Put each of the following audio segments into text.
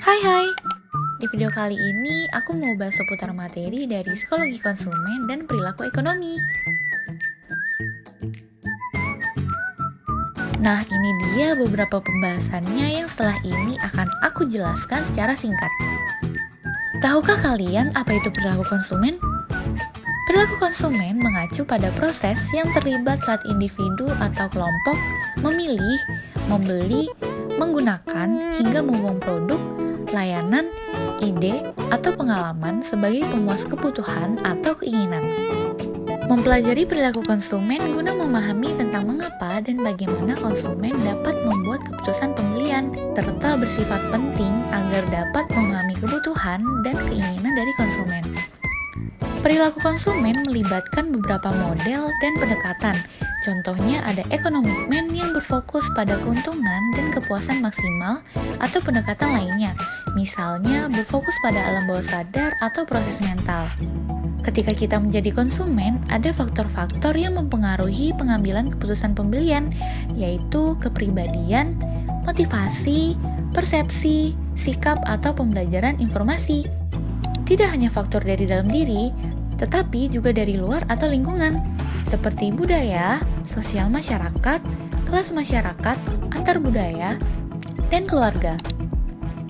Hai hai, di video kali ini aku mau bahas seputar materi dari psikologi konsumen dan perilaku ekonomi. Nah, ini dia beberapa pembahasannya yang setelah ini akan aku jelaskan secara singkat. Tahukah kalian apa itu perilaku konsumen? Perilaku konsumen mengacu pada proses yang terlibat saat individu atau kelompok memilih, membeli, menggunakan, hingga membuang produk, layanan, ide, atau pengalaman sebagai pemuas kebutuhan atau keinginan. Mempelajari perilaku konsumen guna memahami tentang mengapa dan bagaimana konsumen dapat membuat keputusan pembelian, serta bersifat penting agar dapat memahami kebutuhan dan keinginan dari konsumen. Perilaku konsumen melibatkan beberapa model dan pendekatan. Contohnya ada economic man yang berfokus pada keuntungan dan kepuasan maksimal atau pendekatan lainnya, misalnya berfokus pada alam bawah sadar atau proses mental. Ketika kita menjadi konsumen, ada faktor-faktor yang mempengaruhi pengambilan keputusan pembelian, yaitu kepribadian, motivasi, persepsi, sikap atau pembelajaran informasi. Tidak hanya faktor dari dalam diri, tetapi juga dari luar atau lingkungan, seperti budaya, sosial masyarakat, kelas masyarakat, antar budaya, dan keluarga.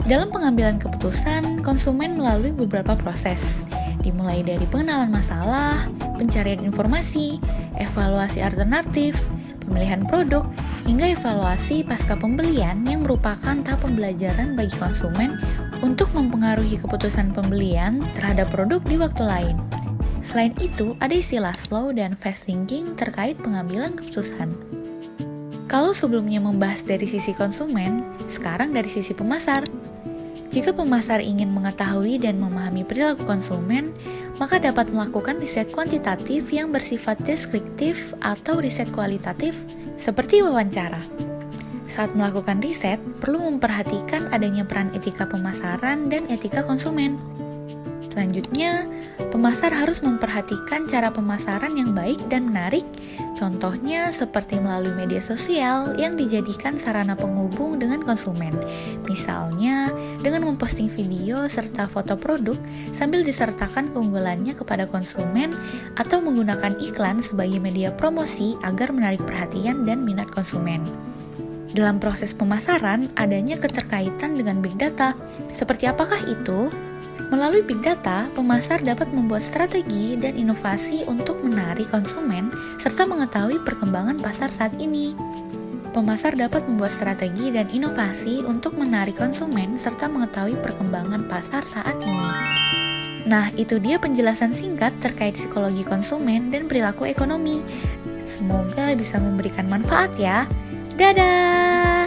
Dalam pengambilan keputusan, konsumen melalui beberapa proses, dimulai dari pengenalan masalah, pencarian informasi, evaluasi alternatif, pemilihan produk, hingga evaluasi pasca pembelian yang merupakan tahap pembelajaran bagi konsumen untuk mempengaruhi keputusan pembelian terhadap produk di waktu lain. Selain itu, ada istilah slow dan fast thinking terkait pengambilan keputusan. Kalau sebelumnya membahas dari sisi konsumen, sekarang dari sisi pemasar. Jika pemasar ingin mengetahui dan memahami perilaku konsumen, maka dapat melakukan riset kuantitatif yang bersifat deskriptif atau riset kualitatif seperti wawancara. Saat melakukan riset, perlu memperhatikan adanya peran etika pemasaran dan etika konsumen. Selanjutnya, pemasar harus memperhatikan cara pemasaran yang baik dan menarik, contohnya seperti melalui media sosial yang dijadikan sarana penghubung dengan konsumen. Misalnya, dengan memposting video serta foto produk sambil disertakan keunggulannya kepada konsumen atau menggunakan iklan sebagai media promosi agar menarik perhatian dan minat konsumen. Dalam proses pemasaran, adanya keterkaitan dengan big data. Seperti apakah itu? Melalui big data, pemasar dapat membuat strategi dan inovasi untuk menarik konsumen serta mengetahui perkembangan pasar saat ini. Pemasar dapat membuat strategi dan inovasi untuk menarik konsumen serta mengetahui perkembangan pasar saat ini. Nah, itu dia penjelasan singkat terkait psikologi konsumen dan perilaku ekonomi. Semoga bisa memberikan manfaat ya. Dadah!